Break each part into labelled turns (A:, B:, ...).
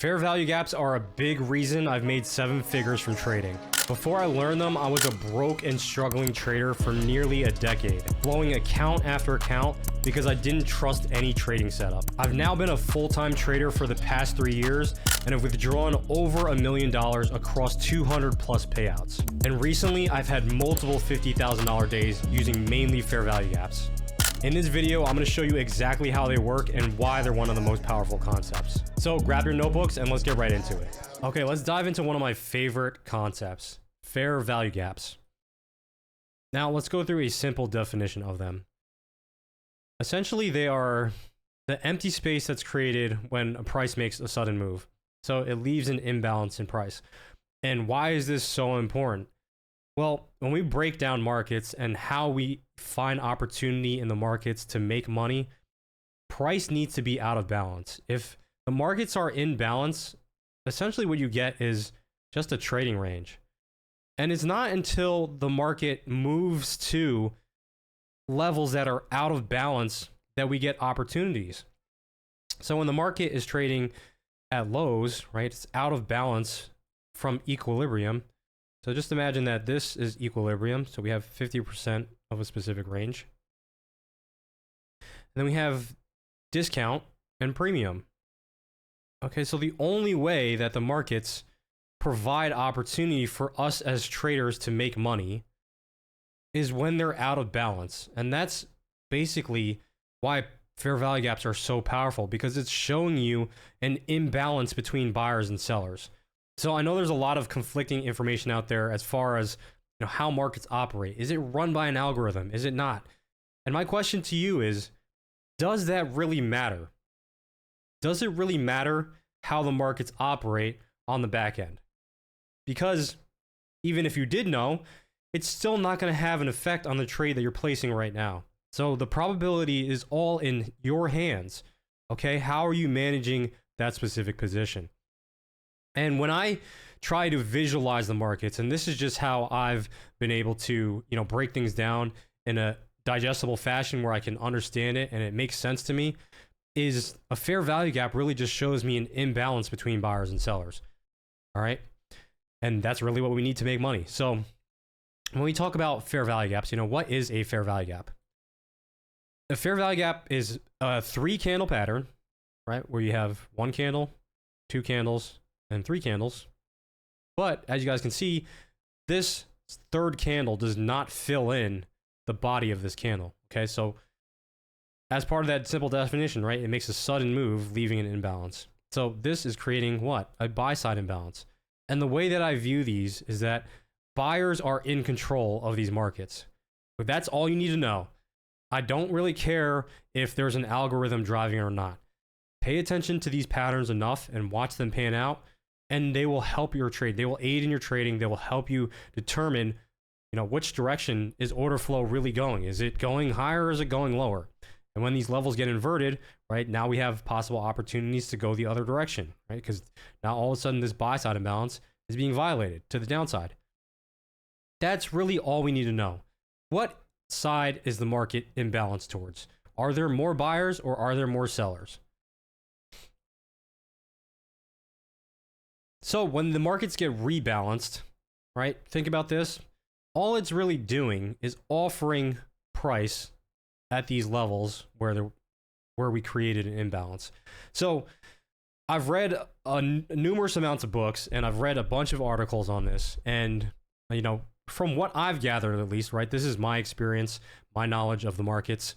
A: Fair value gaps are a big reason I've made 7 figures from trading. Before I learned them, I was a broke and struggling trader for nearly a decade, blowing account after account because I didn't trust any trading setup. I've now been a full-time trader for the past 3 years and have withdrawn over $1 million across 200 plus payouts. And recently, I've had multiple $50,000 days using mainly fair value gaps. In this video, I'm going to show you exactly how they work and why they're one of the most powerful concepts. So grab your notebooks and let's get right into it. Okay, let's dive into one of my favorite concepts, fair value gaps. Now let's go through a simple definition of them. Essentially, they are the empty space that's created when a price makes a sudden move. So it leaves an imbalance in price. And why is this so important? Well, when we break down markets and how we find opportunity in the markets to make money, price needs to be out of balance. If the markets are in balance, essentially what you get is just a trading range. And it's not until the market moves to levels that are out of balance that we get opportunities. So when the market is trading at lows, right, it's out of balance from equilibrium. So just imagine that this is equilibrium. So we have 50% of a specific range. And then we have discount and premium. Okay, so the only way that the markets provide opportunity for us as traders to make money is when they're out of balance. And that's basically why fair value gaps are so powerful, because it's showing you an imbalance between buyers and sellers. So I know there's a lot of conflicting information out there as far as how markets operate. Is it run by an algorithm? Is it not? And my question to you is, does that really matter? Does it really matter how the markets operate on the back end? Because even if you did know, it's still not going to have an effect on the trade that you're placing right now. So the probability is all in your hands. Okay, how are you managing that specific position? And when I try to visualize the markets, and this is just how I've been able to, break things down in a digestible fashion where I can understand it and it makes sense to me, is a fair value gap really just shows me an imbalance between buyers and sellers. All right. And that's really what we need to make money. So when we talk about fair value gaps, what is a fair value gap? A fair value gap is a 3-candle pattern, right? Where you have 1 candle, 2 candles, and 3 candles. But as you guys can see, this 3rd candle does not fill in the body of this candle. Okay, so as part of that simple definition, right, it makes a sudden move, leaving an imbalance. So this is creating what? A buy-side imbalance. And the way that I view these is that buyers are in control of these markets. But that's all you need to know. I don't really care if there's an algorithm driving it or not. Pay attention to these patterns enough and watch them pan out, and they will help your trade. They will aid in your trading. They will help you determine, which direction is order flow really going. Is it going higher or is it going lower? And when these levels get inverted, right, now we have possible opportunities to go the other direction, right? Because now all of a sudden this buy side imbalance is being violated to the downside. That's really all we need to know. What side is the market imbalanced towards? Are there more buyers or are there more sellers? So when the markets get rebalanced, right, think about this. All it's really doing is offering price at these levels where we created an imbalance. So I've read numerous amounts of books and I've read a bunch of articles on this. And, from what I've gathered at least, right, this is my experience, my knowledge of the markets.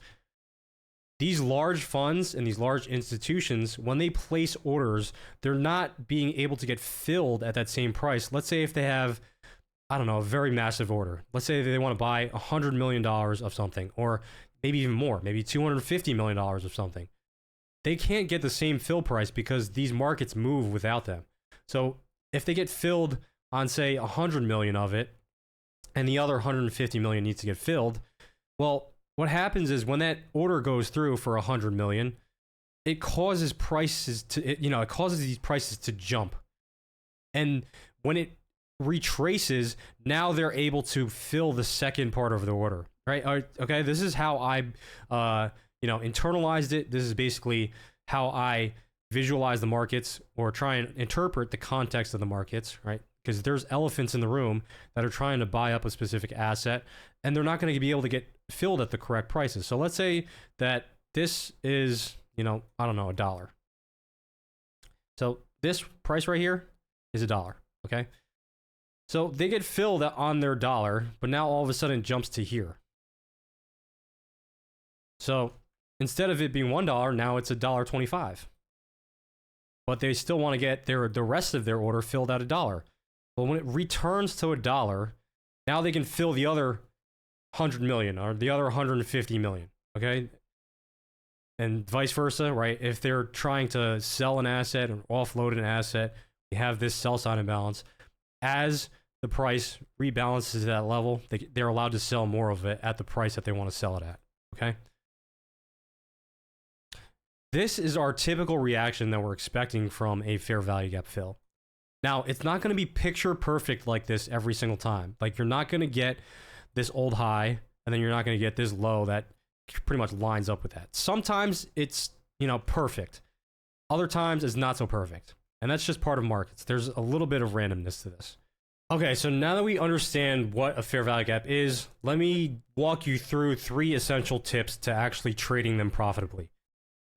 A: These large funds and these large institutions, when they place orders, they're not being able to get filled at that same price. Let's say if they have, a very massive order. Let's say they want to buy $100 million of something, or maybe even more, maybe $250 million of something. They can't get the same fill price because these markets move without them. So if they get filled on, say, 100 million of it, and the other 150 million needs to get filled, well, what happens is when that order goes through for 100 million, it causes prices to, it causes these prices to jump. And when it retraces, now they're able to fill the second part of the order, right? Okay, this is how I, internalized it. This is basically how I visualize the markets or try and interpret the context of the markets, right? Because there's elephants in the room that are trying to buy up a specific asset and they're not going to be able to get filled at the correct prices. So let's say that this is, you know, I don't know, $1. So this price right here is $1, okay? So they get filled on their dollar, but now all of a sudden it jumps to here. So instead of it being $1, now it's $1.25. But they still want to get the rest of their order filled at $1. But when it returns to $1, now they can fill the other 100 million or the other 150 million, okay? And vice versa, right? If they're trying to sell an asset or offload an asset, we have this sell side imbalance. As the price rebalances at that level, they're allowed to sell more of it at the price that they want to sell it at, okay? This is our typical reaction that we're expecting from a fair value gap fill. Now, it's not going to be picture perfect like this every single time. Like, you're not going to get this old high, and then you're not going to get this low that pretty much lines up with that. Sometimes it's, you know, perfect. Other times it's not so perfect. And that's just part of markets. There's a little bit of randomness to this. Okay, so now that we understand what a fair value gap is, let me walk you through 3 essential tips to actually trading them profitably.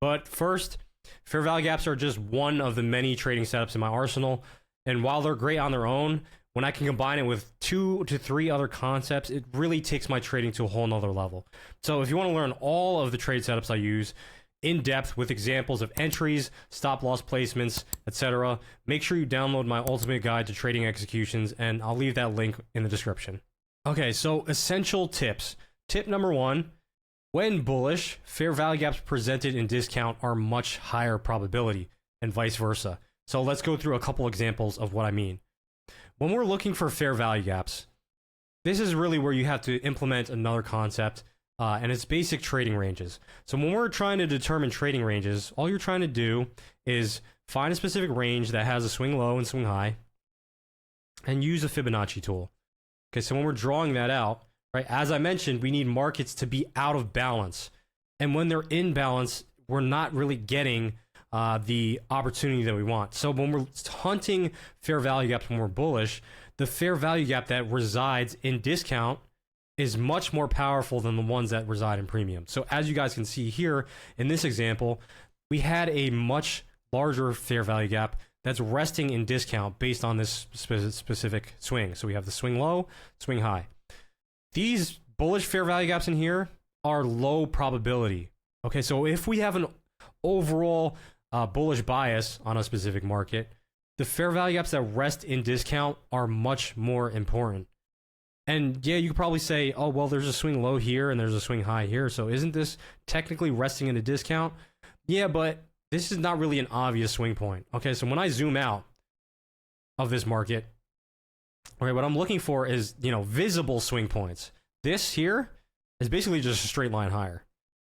A: But first, fair value gaps are just one of the many trading setups in my arsenal. And while they're great on their own, when I can combine it with 2 to 3 other concepts, it really takes my trading to a whole nother level. So if you want to learn all of the trade setups I use in depth with examples of entries, stop loss placements, etc., make sure you download my ultimate guide to trading executions, and I'll leave that link in the description. Okay, so essential tips. Tip number 1. When bullish, fair value gaps presented in discount are much higher probability, and vice versa. So let's go through a couple examples of what I mean. When we're looking for fair value gaps, this is really where you have to implement another concept, and it's basic trading ranges. So when we're trying to determine trading ranges, all you're trying to do is find a specific range that has a swing low and swing high, and use a Fibonacci tool. Okay, so when we're drawing that out, right, as I mentioned, we need markets to be out of balance. And when they're in balance, we're not really getting the opportunity that we want. So when we're hunting fair value gaps when we're bullish, the fair value gap that resides in discount is much more powerful than the ones that reside in premium. So as you guys can see here in this example, we had a much larger fair value gap that's resting in discount based on this specific swing. So we have the swing low, swing high. These bullish fair value gaps in here are low probability. Okay, so if we have an overall bullish bias on a specific market, the fair value gaps that rest in discount are much more important. And yeah, you could probably say, oh, well, there's a swing low here and there's a swing high here. So isn't this technically resting in a discount? Yeah, but this is not really an obvious swing point. Okay, so when I zoom out of this market, okay, what I'm looking for is, you know, visible swing points. This here is basically just a straight line higher.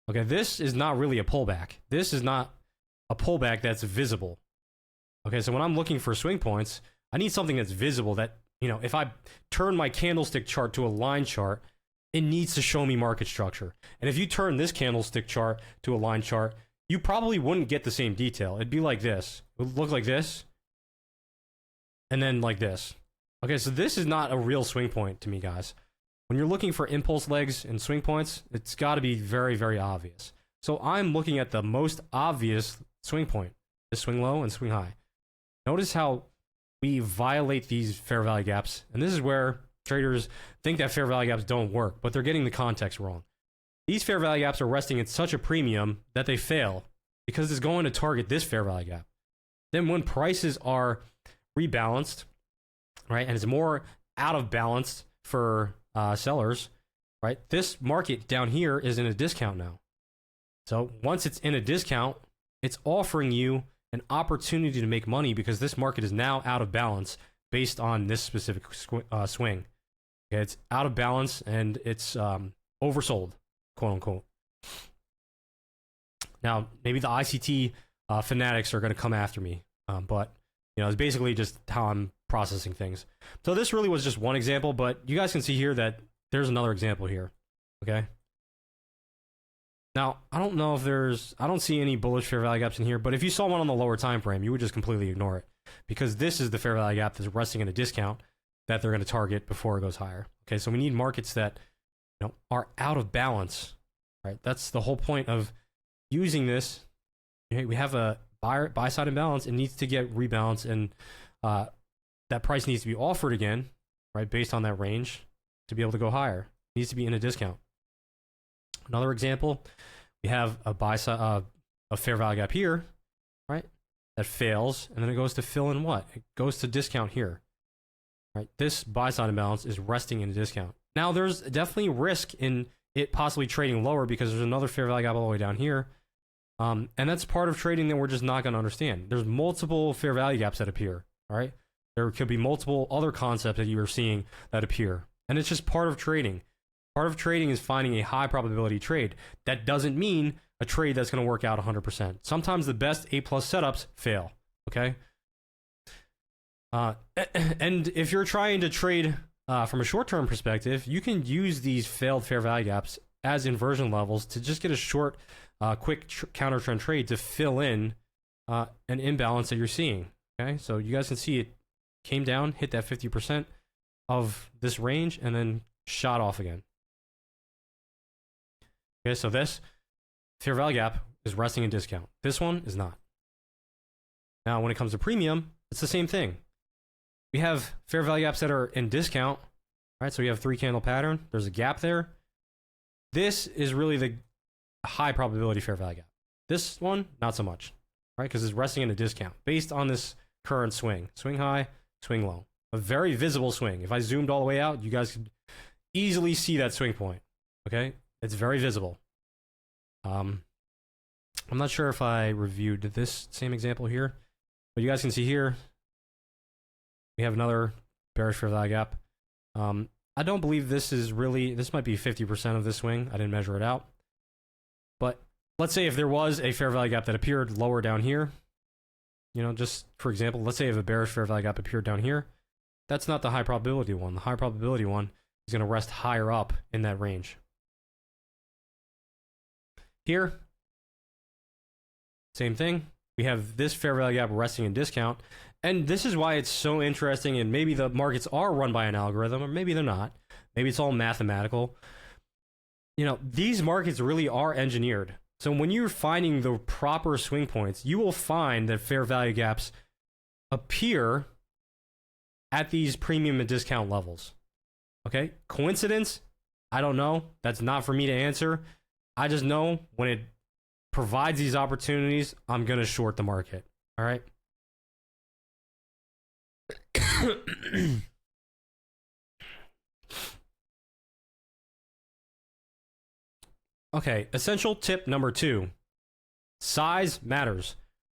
A: Okay, this is not really a pullback. This is not a pullback that's visible. Okay, so when I'm looking for swing points, I need something that's visible that, you know, if I turn my candlestick chart to a line chart, it needs to show me market structure. And if you turn this candlestick chart to a line chart, you probably wouldn't get the same detail. It'd be like this. It would look like this. And then like this. Okay, so this is not a real swing point to me, guys. When you're looking for impulse legs and swing points, it's got to be very, very obvious. So I'm looking at the most obvious swing point, the swing low and swing high. Notice how we violate these fair value gaps, and this is where traders think that fair value gaps don't work, but they're getting the context wrong. These fair value gaps are resting at such a premium that they fail because it's going to target this fair value gap. Then when prices are rebalanced, right, and it's more out of balance for sellers, right, this market down here is in a discount now. So once it's in a discount, it's offering you an opportunity to make money because this market is now out of balance based on this specific swing. Okay, it's out of balance and it's oversold, quote unquote. Now, maybe the ICT fanatics are going to come after me, but you know, it's basically just how I'm processing things. So this really was just one example, but you guys can see here that there's another example here. Okay. Now, I don't know if I don't see any bullish fair value gaps in here, but if you saw one on the lower time frame, you would just completely ignore it because this is the fair value gap that's resting in a discount that they're going to target before it goes higher. Okay, so we need markets that are out of balance, right? That's the whole point of using this. We have a buy side imbalance. It needs to get rebalanced, and that price needs to be offered again, right, based on that range to be able to go higher. It needs to be in a discount. Another example, we have a buy side, a fair value gap here, right, that fails, and then it goes to fill in what? It goes to discount here, right? This buy side imbalance is resting in a discount. Now, there's definitely risk in it possibly trading lower because there's another fair value gap all the way down here, and that's part of trading that we're just not going to understand. There's multiple fair value gaps that appear, all right? There could be multiple other concepts that you are seeing that appear, and it's just part of trading. Part of trading is finding a high probability trade. That doesn't mean a trade that's going to work out 100%. Sometimes the best A+ setups fail, okay? And if you're trying to trade from a short-term perspective, you can use these failed fair value gaps as inversion levels to just get a short, quick counter-trend trade to fill in an imbalance that you're seeing, okay? So you guys can see it came down, hit that 50% of this range, and then shot off again. Okay, so this fair value gap is resting in discount. This one is not. Now, when it comes to premium, it's the same thing. We have fair value gaps that are in discount, right? So we have 3-candle pattern. There's a gap there. This is really the high probability fair value gap. This one, not so much, right? Because it's resting in a discount based on this current swing. Swing high, swing low. A very visible swing. If I zoomed all the way out, you guys could easily see that swing point, okay? It's very visible. I'm not sure if I reviewed this same example here, but you guys can see here, we have another bearish fair value gap. I don't believe this is really, this might be 50% of this swing. I didn't measure it out. But let's say if there was a fair value gap that appeared lower down here, just for example, let's say if a bearish fair value gap appeared down here, that's not the high probability one. The high probability one is going to rest higher up in that range. Here, same thing. We have this fair value gap resting in discount. And this is why it's so interesting, and maybe the markets are run by an algorithm, or maybe they're not. Maybe it's all mathematical. These markets really are engineered. So when you're finding the proper swing points, you will find that fair value gaps appear at these premium and discount levels. Okay? Coincidence? I don't know. That's not for me to answer. I just know when it provides these opportunities, I'm going to short the market. All right? Okay, essential tip number 2. Size matters.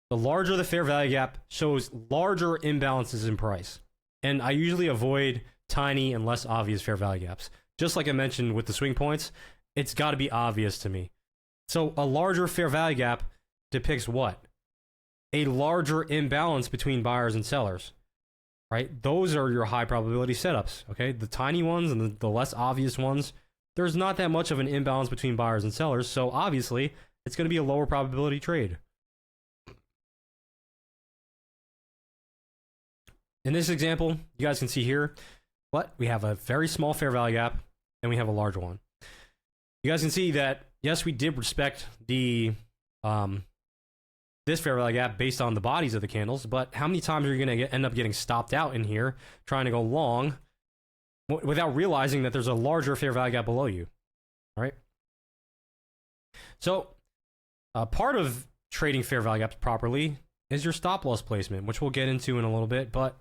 A: The larger the fair value gap shows larger imbalances in price. And I usually avoid tiny and less obvious fair value gaps. Just like I mentioned with the swing points, it's got to be obvious to me. So a larger fair value gap depicts what? A larger imbalance between buyers and sellers, right? Those are your high probability setups, okay? The tiny ones and the less obvious ones, there's not that much of an imbalance between buyers and sellers, so obviously it's going to be a lower probability trade. In this example, you guys can see here, we have a very small fair value gap and we have a larger one. You guys can see that, yes, we did respect the this fair value gap based on the bodies of the candles, but how many times are you going to end up getting stopped out in here trying to go long without realizing that there's a larger fair value gap below you? All right. So part of trading fair value gaps properly is your stop loss placement, which we'll get into in a little bit, but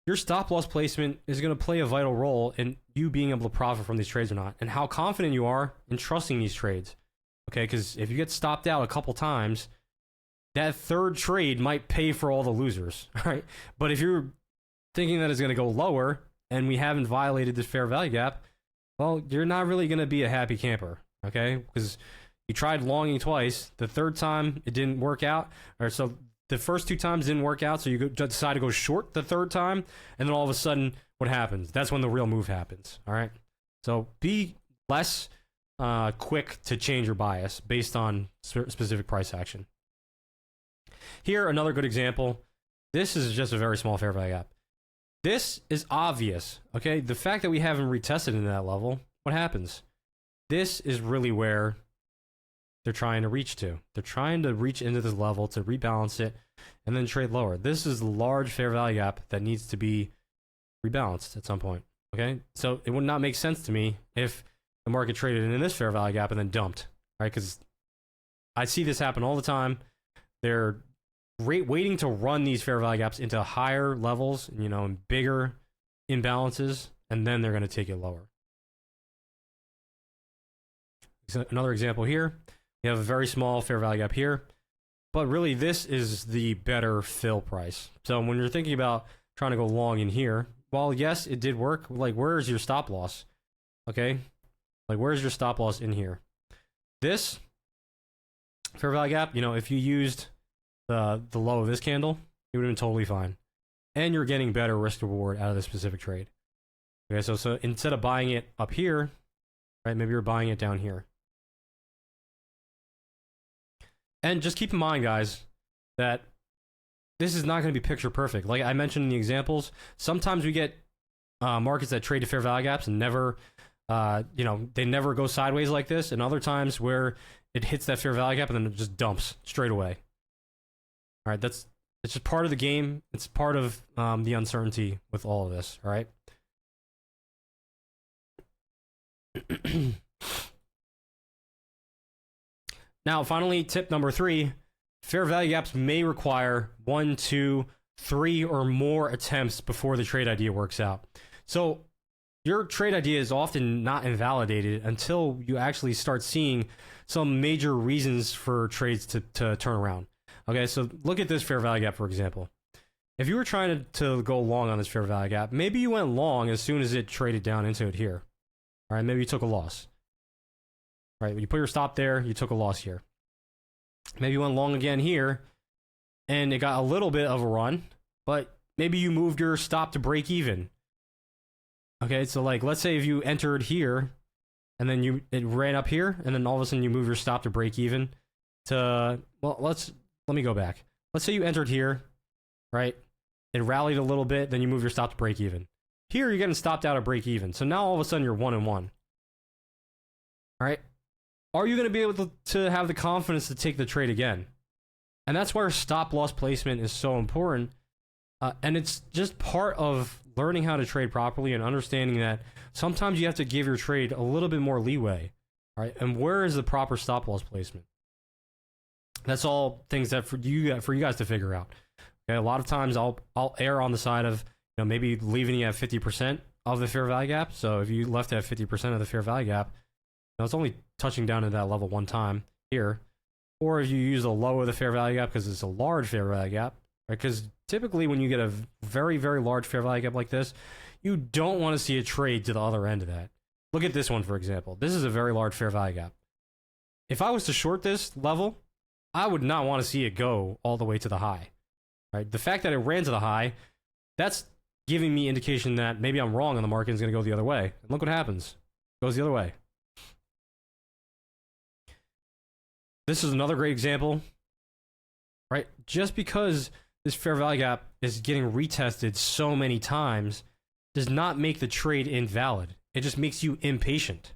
A: your stop loss placement is going to play a vital role in you being able to profit from these trades or not, and how confident you are in trusting these trades. Okay, because if you get stopped out a couple times, that third trade might pay for all the losers, right? But if you're thinking that it's going to go lower and we haven't violated this fair value gap, well, you're not really going to be a happy camper, okay? Because you tried longing twice. The third time, it didn't work out. Or so the first 2 times didn't work out, so you decide to go short the third time, and then all of a sudden, what happens? That's when the real move happens, all right? So be less quick to change your bias based on specific price action. Here, another good example. This is just a very small fair value gap. This is obvious, okay? The fact that we haven't retested in that level, what happens? This is really where they're trying to reach to. They're trying to reach into this level to rebalance it and then trade lower. This is a large fair value gap that needs to be rebalanced at some point, okay? So it would not make sense to me if the market traded in this fair value gap and then dumped, right? Because I see this happen all the time. They're waiting to run these fair value gaps into higher levels, you know, and bigger imbalances, and then they're going to take it lower. So another example here. We have a very small fair value gap here, but really this is the better fill price. So when you're thinking about trying to go long in here, while yes, it did work, like where's your stop loss? Okay, like where's your stop loss in here? This fair value gap, you know, if you used the low of this candle, it would have been totally fine. And you're getting better risk reward out of this specific trade. Okay, so instead of buying it up here, right, maybe you're buying it down here. And just keep in mind, guys, that this is not going to be picture perfect. Like I mentioned in the examples, sometimes we get markets that trade to fair value gaps and never, you know, they never go sideways like this. And other times where it hits that fair value gap and then it just dumps straight away. All right, it's just part of the game. It's part of the uncertainty with all of this. All right. Now, finally, tip number 3, fair value gaps may require 1, 2, 3 or more attempts before the trade idea works out. So your trade idea is often not invalidated until you actually start seeing some major reasons for trades to turn around. Okay, so look at this fair value gap, for example. If you were trying to go long on this fair value gap, maybe you went long as soon as it traded down into it here. All right, maybe you took a loss. Right, you put your stop there, you took a loss here. Maybe you went long again here, and it got a little bit of a run, but maybe you moved your stop to break even. Okay, so like, let's say if you entered here, and then it ran up here, and then all of a sudden you move your stop to break even to, well, let me go back. Let's say you entered here, right? It rallied a little bit, then you move your stop to break even. Here, you're getting stopped out at break even. So now all of a sudden you're 1-1. All right? Are you going to be able to have the confidence to take the trade again? And that's where stop loss placement is so important. And it's just part of learning how to trade properly and understanding that sometimes you have to give your trade a little bit more leeway. All right? And where is the proper stop loss placement? That's all things that for you guys to figure out. Okay, a lot of times I'll err on the side of, you know, maybe leaving you at 50% of the fair value gap. So if you left at 50% of the fair value gap, it's only touching down to that level one time here. Or if you use the low of the fair value gap because it's a large fair value gap, right? Because typically when you get a very, very large fair value gap like this, you don't want to see a trade to the other end of that. Look at this one, for example. This is a very large fair value gap. If I was to short this level, I would not want to see it go all the way to the high. Right? The fact that it ran to the high, that's giving me indication that maybe I'm wrong and the market is going to go the other way. And look what happens. It goes the other way. This is another great example, right? Just because this fair value gap is getting retested so many times does not make the trade invalid. It just makes you impatient.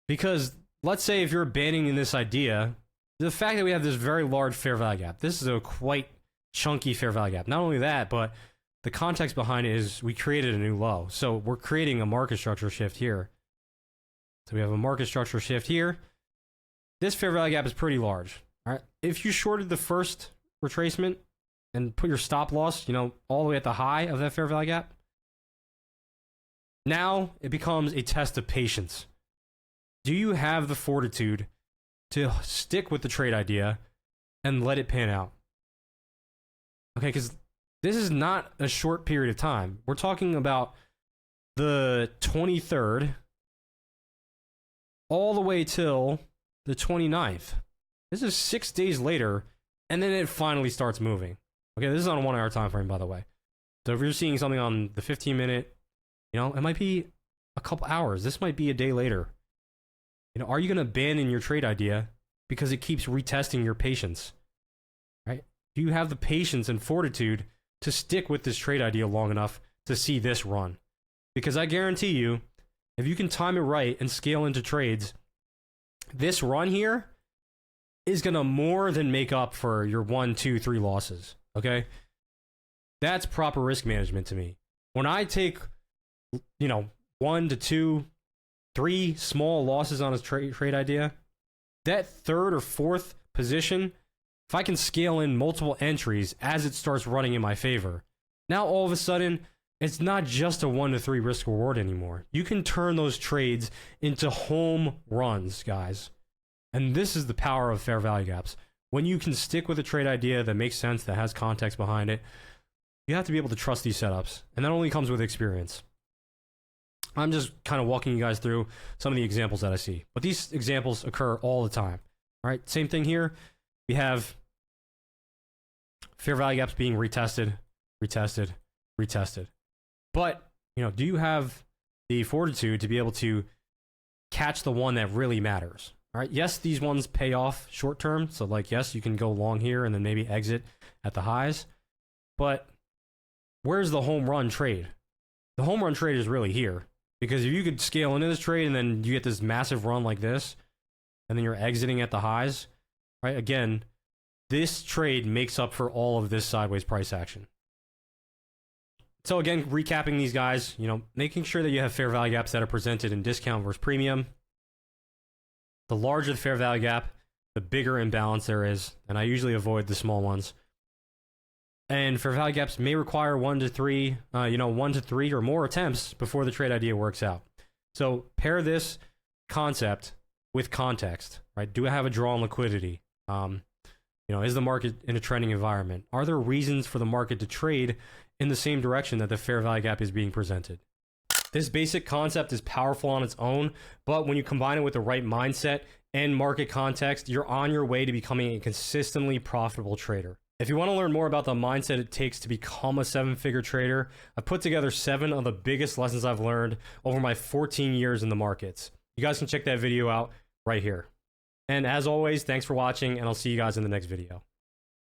A: Because let's say if you're abandoning this idea, the fact that we have this very large fair value gap, this is a quite chunky fair value gap. Not only that, but the context behind it is we created a new low. So we're creating a market structure shift here. So we have a market structure shift here. This fair value gap is pretty large. All right. If you shorted the first retracement and put your stop loss, you know, all the way at the high of that fair value gap, now it becomes a test of patience. Do you have the fortitude to stick with the trade idea and let it pan out? Okay, because this is not a short period of time. We're talking about the 23rd all the way till the 29th. This is 6 days later, and then it finally starts moving. Okay, this is on a 1 hour time frame, by the way. So if you're seeing something on the 15-minute, you know, it might be a couple hours. This might be a day later. You know, are you going to abandon your trade idea because it keeps retesting your patience? Right? Do you have the patience and fortitude to stick with this trade idea long enough to see this run? Because I guarantee you, if you can time it right and scale into trades, this run here is going to more than make up for your 1, 2, 3 losses. Okay? That's proper risk management to me. When I take, you know, 1 to 2, 3 small losses on a trade idea, that third or fourth position, if I can scale in multiple entries as it starts running in my favor, now all of a sudden, it's not just a 1 to 3 risk reward anymore. You can turn those trades into home runs, guys. And this is the power of fair value gaps. When you can stick with a trade idea that makes sense, that has context behind it, you have to be able to trust these setups. And that only comes with experience. I'm just kind of walking you guys through some of the examples that I see. But these examples occur all the time. All right, same thing here. We have fair value gaps being retested, retested, retested. But, you know, do you have the fortitude to be able to catch the one that really matters? All right, yes, these ones pay off short term. So, like, yes, you can go long here and then maybe exit at the highs. But where's the home run trade? The home run trade is really here. Because if you could scale into this trade and then you get this massive run like this, and then you're exiting at the highs, right? Again, this trade makes up for all of this sideways price action. So again, recapping these guys, you know, making sure that you have fair value gaps that are presented in discount versus premium. The larger the fair value gap, the bigger imbalance there is, and I usually avoid the small ones. And fair value gaps may require 1 to 3, 1 to 3 or more attempts before the trade idea works out. So pair this concept with context, right? Do I have a draw on liquidity? Is the market in a trending environment? Are there reasons for the market to trade in the same direction that the fair value gap is being presented? This basic concept is powerful on its own, but when you combine it with the right mindset and market context, you're on your way to becoming a consistently profitable trader. If you want to learn more about the mindset it takes to become a 7-figure trader, I've put together 7 of the biggest lessons I've learned over my 14 years in the markets. You guys can check that video out right here. And as always, thanks for watching, and I'll see you guys in the next video.